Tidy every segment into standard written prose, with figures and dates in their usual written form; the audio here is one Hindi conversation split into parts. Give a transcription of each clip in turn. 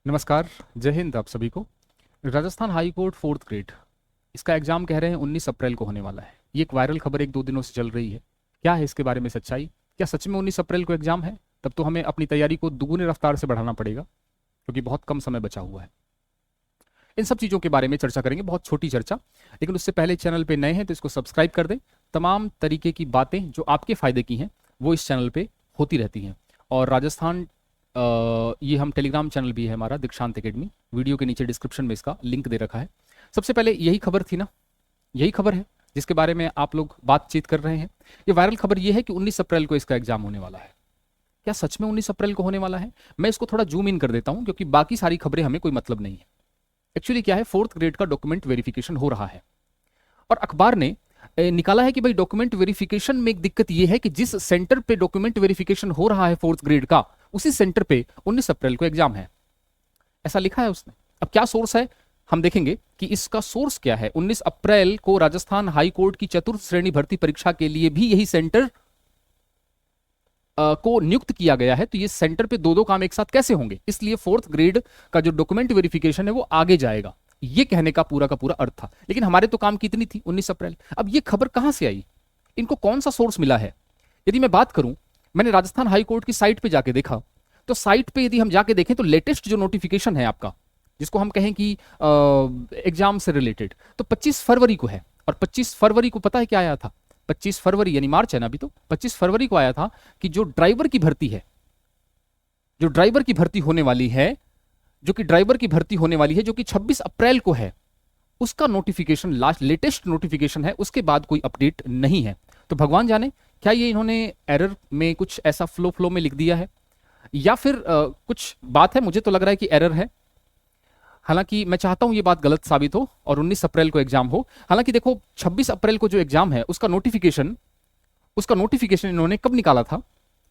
नमस्कार। जय हिंद आप सभी को। Rajasthan high court fourth grade इसका एग्जाम कह रहे हैं 19 अप्रैल को होने वाला है। ये एक वायरल खबर एक दो दिनों से चल रही है। क्या है इसके बारे में सच्चाई? क्या सच में 19 अप्रैल को एग्जाम है? तब तो हमें अपनी तैयारी को दुगुने रफ्तार से बढ़ाना पड़ेगा, क्योंकि बहुत कम समय बचा हुआ है। इन सब चीज़ों के बारे में चर्चा करेंगे, बहुत छोटी चर्चा। लेकिन उससे पहले चैनल पे नए हैं तो इसको सब्सक्राइब कर दें। तमाम तरीके की बातें जो आपके फ़ायदे की हैं वो इस चैनल पे होती रहती हैं। और राजस्थान ये हम टेलीग्राम चैनल भी है हमारा, दीक्षांत एकेडमी। वीडियो के नीचे डिस्क्रिप्शन में इसका लिंक दे रखा है। सबसे पहले यही खबर थी ना, यही खबर है जिसके बारे में आप लोग बातचीत कर रहे हैं। ये वायरल खबर ये है कि 19 अप्रैल को इसका एग्जाम होने वाला है। क्या सच में 19 अप्रैल को होने वाला है? मैं इसको थोड़ा जूम इन कर देता हूं, क्योंकि बाकी सारी खबरें हमें कोई मतलब नहीं है। एक्चुअली क्या है, फोर्थ ग्रेड का डॉक्यूमेंट वेरिफिकेशन हो रहा है और अखबार ने निकाला है कि भाई डॉक्यूमेंट वेरिफिकेशन में एक दिक्कत यह है कि जिस सेंटर पे डॉक्यूमेंट वेरिफिकेशन हो रहा है फोर्थ ग्रेड का, उसी सेंटर पे 19 अप्रैल को एग्जाम है। ऐसा लिखा है उसने। अब क्या सोर्स है हम देखेंगे कि इसका सोर्स क्या है। 19 अप्रैल को राजस्थान हाई कोर्ट की चतुर्थ श्रेणी भर्ती परीक्षा के लिए भी यही सेंटर को नियुक्त किया गया है। तो ये सेंटर पे दो दो काम एक साथ कैसे होंगे, इसलिए फोर्थ ग्रेड का जो डॉक्यूमेंट वेरिफिकेशन है वो आगे जाएगा। ये कहने का पूरा अर्थ था। लेकिन हमारे तो काम कितनी थी, 19 अप्रैल। अब ये खबर कहां से आई, इनको कौन सा सोर्स मिला है? यदि मैं बात करूं, मैंने राजस्थान हाई कोर्ट की साइट पे जाके देखा। तो साइट पे यदि हम जाके देखें तो लेटेस्ट जो नोटिफिकेशन है आपका, जिसको हम कहें कि एग्जाम से रिलेटेड, तो 25 फरवरी को है। और 25 फरवरी को पता है क्या आया था? 25 फरवरी यानी मार्च है ना अभी, तो 25 फरवरी को आया था कि जो ड्राइवर की भर्ती है, जो ड्राइवर की भर्ती होने वाली है, जो कि 26 अप्रैल को है, उसका नोटिफिकेशन लास्ट लेटेस्ट नोटिफिकेशन है। उसके बाद कोई अपडेट नहीं है। तो भगवान जाने क्या ये इन्होंने एरर में कुछ ऐसा फ्लो में लिख दिया है, या फिर कुछ बात है। मुझे तो लग रहा है कि एरर है। हालांकि मैं चाहता हूं ये बात गलत साबित हो और 19 अप्रैल को एग्जाम हो। हालांकि देखो, 26 अप्रैल को जो एग्जाम है उसका नोटिफिकेशन इन्होंने कब निकाला था,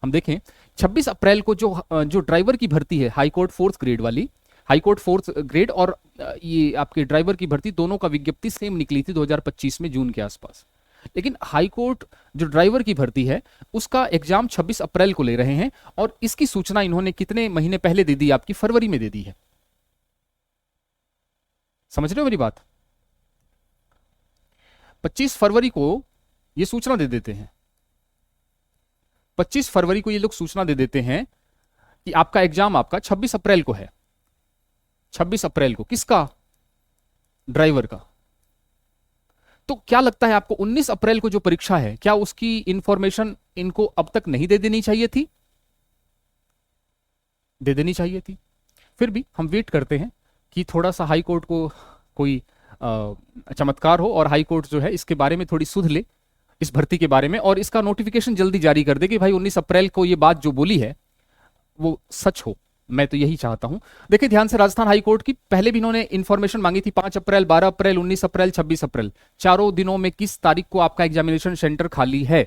हम देखें। 26 अप्रैल को जो ड्राइवर की भर्ती है हाई कोर्ट फोर्थ ग्रेड वाली, हाई कोर्ट फोर्थ ग्रेड और ये आपके ड्राइवर की भर्ती, दोनों का विज्ञप्ति सेम निकली थी 2025 में जून के आसपास। लेकिन हाई कोर्ट जो ड्राइवर की भर्ती है उसका एग्जाम 26 अप्रैल को ले रहे हैं। और इसकी सूचना इन्होंने कितने महीने पहले दे दी? आपकी फरवरी में दे दी है। समझ रहे हो मेरी बात? 25 फरवरी को ये सूचना दे देते हैं। 25 फरवरी को ये लोग सूचना दे देते हैं कि आपका एग्जाम आपका 26 अप्रैल को है। 26 अप्रैल को किसका? ड्राइवर का। तो क्या लगता है आपको, 19 अप्रैल को जो परीक्षा है, क्या उसकी इंफॉर्मेशन इनको अब तक नहीं दे देनी चाहिए थी? दे देनी चाहिए थी। फिर भी हम वेट करते हैं कि थोड़ा सा हाई कोर्ट को कोई चमत्कार हो और हाई कोर्ट जो है इसके बारे में थोड़ी सुध ले, इस भर्ती के बारे में, और इसका नोटिफिकेशन जल्दी जारी कर दे कि भाई 19 अप्रैल को ये बात जो बोली है वो सच हो। मैं तो यही चाहता हूं। देखिए ध्यान से, राजस्थान हाई कोर्ट की पहले भी इन्होंने इंफॉर्मेशन मांगी थी। 5 अप्रैल, 12 अप्रैल, 19 अप्रैल, 26 अप्रैल, चारों दिनों में किस तारीख को आपका एग्जामिनेशन सेंटर खाली है,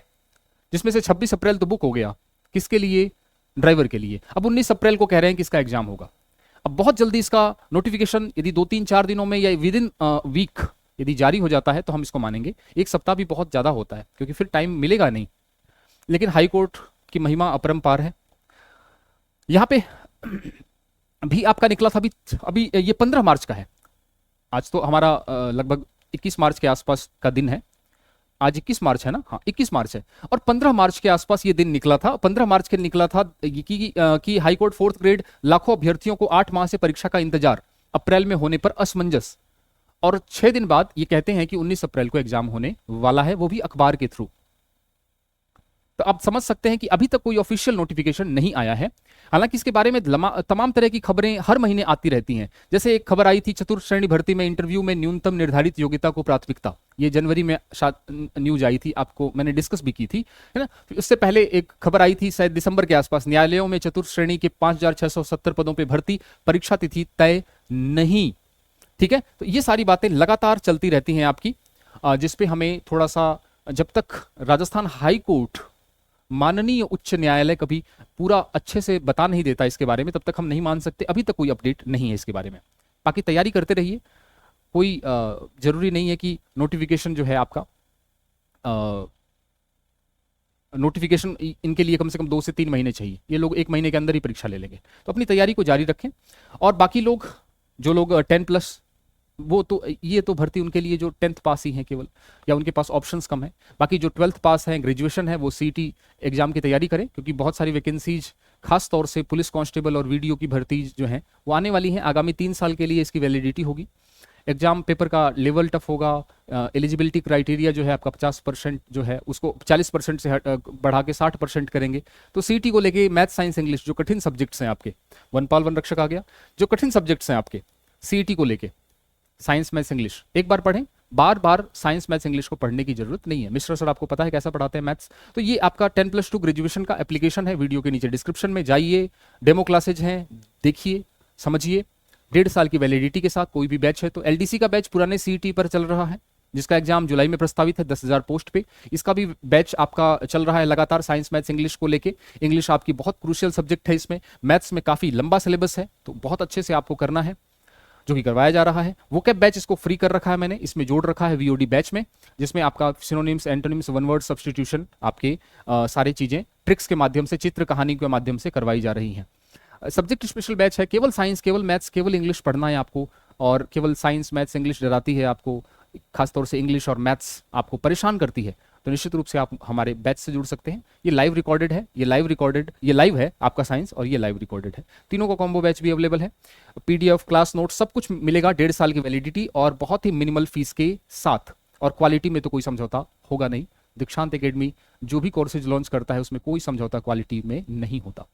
जिसमें से 26 अप्रैल तो बुक हो गया। किसके लिए? ड्राइवर के लिए। अब 19 अप्रैल को कह रहे हैं कि इसका एग्जाम होगा। अब बहुत जल्दी इसका नोटिफिकेशन यदि 2-3-4 दिनों में या विद इन वीक यदि जारी हो जाता है तो हम इसको मानेंगे। एक सप्ताह भी बहुत ज्यादा होता है, क्योंकि फिर टाइम मिलेगा नहीं। लेकिन हाई कोर्ट की महिमा अपरंपार है। यहां पे भी आपका निकला था अभी ये 15 मार्च का है। आज तो हमारा लगभग 21 मार्च के आसपास का दिन है। आज 21 मार्च है ना? हाँ, 21 मार्च है। और 15 मार्च के आसपास ये दिन निकला था। 15 मार्च के निकला था कि हाई कोर्ट फोर्थ ग्रेड, लाखों अभ्यर्थियों को 8 माह से परीक्षा का इंतजार, अप्रैल में होने पर असमंजस। और 6 दिन बाद ये कहते हैं कि 19 अप्रैल को एग्जाम होने वाला है, वो भी अखबार के थ्रू। तो आप समझ सकते हैं कि अभी तक कोई ऑफिशियल नोटिफिकेशन नहीं आया है। हालांकि इसके बारे में तमाम तरह की खबरें हर महीने आती रहती हैं। जैसे एक खबर आई थी, चतुर्थ श्रेणी भर्ती में इंटरव्यू में न्यूनतम निर्धारित योग्यता को प्राथमिकता। ये जनवरी में न्यूज आई थी, आपको मैंने डिस्कस भी की थी, है ना। उससे पहले एक खबर आई थी शायद दिसंबर के आसपास, न्यायालयों में चतुर्थ श्रेणी के 5,670 पदों पर भर्ती, परीक्षा तिथि तय नहीं। ठीक है, तो ये सारी बातें लगातार चलती रहती हैं आपकी, जिसपे हमें थोड़ा सा, जब तक राजस्थान हाई कोर्ट माननीय उच्च न्यायालय कभी पूरा अच्छे से बता नहीं देता इसके बारे में, तब तक हम नहीं मान सकते। अभी तक कोई अपडेट नहीं है इसके बारे में। बाकी तैयारी करते रहिए। कोई जरूरी नहीं है कि नोटिफिकेशन जो है आपका नोटिफिकेशन इनके लिए कम से कम 2 से 3 महीने चाहिए, ये लोग 1 महीने के अंदर ही परीक्षा ले लेंगे। तो अपनी तैयारी को जारी रखें। और बाकी लोग, जो लोग 10+, वो तो ये तो भर्ती उनके लिए जो 10th पास ही हैं केवल, या उनके पास ऑप्शंस कम है। बाकी जो 12th पास हैं, ग्रेजुएशन है, वो सीटी एग्जाम की तैयारी करें, क्योंकि बहुत सारी वैकेंसीज खास तौर से पुलिस कांस्टेबल और वीडियो की भर्ती जो है वो आने वाली हैं। आगामी 3 साल के लिए इसकी वैलिडिटी होगी। एग्जाम पेपर का लेवल टफ होगा। एलिजिबिलिटी क्राइटेरिया जो है आपका 50% जो है उसको 40% से बढ़ा के 60% करेंगे। तो सीटी को लेके मैथ साइंस इंग्लिश जो कठिन सब्जेक्ट्स हैं आपके, वनपाल वन रक्षक आ गया, जो कठिन सब्जेक्ट्स हैं आपके सीटी को लेके, साइंस मैथ्स इंग्लिश एक बार पढ़ें। बार बार साइंस मैथ्स इंग्लिश को पढ़ने की जरूरत नहीं है। मिश्रा सर आपको पता है कैसा पढ़ाते हैं मैथ्स। तो ये आपका 10+2 ग्रेजुएशन का एप्लीकेशन है, वीडियो के नीचे डिस्क्रिप्शन में जाइए, डेमो क्लासेज हैं, देखिए, समझिए। 1.5 साल की वैलिडिटी के साथ कोई भी बैच है। तो एलडीसी का बैच पुराने सीईटी पर चल रहा है, जिसका एग्जाम जुलाई में प्रस्तावित है 10,000 पोस्ट पे। इसका भी बैच आपका चल रहा है लगातार, साइंस मैथ्स इंग्लिश को लेके। इंग्लिश आपकी बहुत क्रूशियल सब्जेक्ट है, इसमें मैथ्स में काफी लंबा सिलेबस है, तो बहुत अच्छे से आपको करना है, जो कि करवाया जा रहा है। वो कैब बैच इसको फ्री कर रखा है मैंने, इसमें जोड़ रखा है वीओडी बैच में, जिसमें आपका synonyms, antonyms, one word substitution, आपके सारी चीजें ट्रिक्स के माध्यम से, चित्र कहानी के माध्यम से करवाई जा रही हैं। सब्जेक्ट स्पेशल बैच है, केवल साइंस, केवल मैथ्स, केवल इंग्लिश पढ़ना है आपको, और केवल साइंस मैथ्स इंग्लिश डराती है आपको, खासतौर से इंग्लिश और मैथ्स आपको परेशान करती है, तो निश्चित रूप से आप हमारे बैच से जुड़ सकते हैं। ये लाइव रिकॉर्डेड है, ये लाइव है आपका साइंस, और ये लाइव रिकॉर्डेड है। तीनों का कॉम्बो बैच भी अवेलेबल है। पीडीएफ, क्लास नोट, सब कुछ मिलेगा 1.5 साल की वैलिडिटी और बहुत ही मिनिमल फीस के साथ। और क्वालिटी में तो कोई समझौता होगा नहीं। दीक्षांत एकेडमी जो भी कोर्सेज लॉन्च करता है उसमें कोई समझौता क्वालिटी में नहीं होता।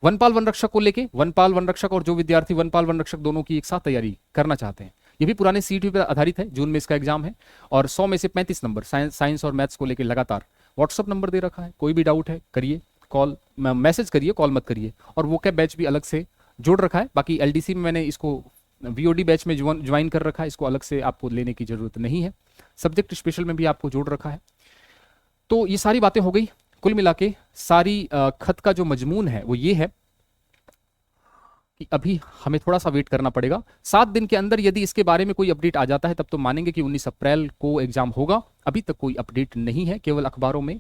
वनपाल वन रक्षक को लेके, वनपाल वन रक्षक और जो विद्यार्थी वनपाल वन रक्षक दोनों की एक साथ तैयारी करना चाहते हैं, ये भी पुराने सीईटी पर आधारित है। जून में इसका एग्जाम है, और 100 में से 35 नंबर साइंस और मैथ्स को लेकर लगातार। व्हाट्सअप नंबर दे रखा है, कोई भी डाउट है करिए, कॉल मैसेज करिए, कॉल मत करिए। और वो कैब बैच भी अलग से जोड़ रखा है। बाकी एलडीसी में मैंने इसको वीओडी बैच में ज्वाइन कर रखा है, इसको अलग से आपको लेने की जरूरत नहीं है। सब्जेक्ट स्पेशल में भी आपको जोड़ रखा है। तो ये सारी बातें हो गई। कुल मिला के सारी खत का जो मजमून है वो ये है कि अभी हमें थोड़ा सा वेट करना पड़ेगा। 7 दिन के अंदर यदि इसके बारे में कोई अपडेट आ जाता है तब तो मानेंगे कि 19 अप्रैल को एग्जाम होगा। अभी तक कोई अपडेट नहीं है, केवल अखबारों में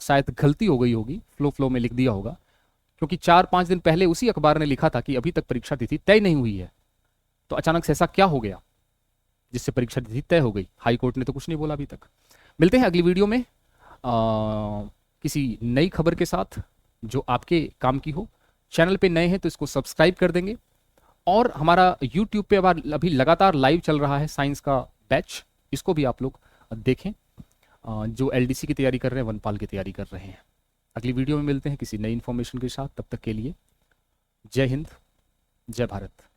शायद गलती हो गई होगी, फ्लो में लिख दिया होगा, क्योंकि 4-5 दिन पहले उसी अखबार ने लिखा था कि अभी तक परीक्षा तिथि तय नहीं हुई है। तो अचानक से ऐसा क्या हो गया जिससे परीक्षा तिथि तय हो गई? हाई कोर्ट ने तो कुछ नहीं बोला अभी तक। मिलते हैं अगली वीडियो में किसी नई खबर के साथ जो आपके काम की हो। चैनल पे नए हैं तो इसको सब्सक्राइब कर देंगे, और हमारा यूट्यूब पे अभी लगातार लाइव चल रहा है साइंस का बैच, इसको भी आप लोग देखें। जो एलडीसी की तैयारी कर रहे हैं, वनपाल की तैयारी कर रहे हैं। अगली वीडियो में मिलते हैं किसी नई इन्फॉर्मेशन के साथ। तब तक के लिए जय हिंद, जय भारत।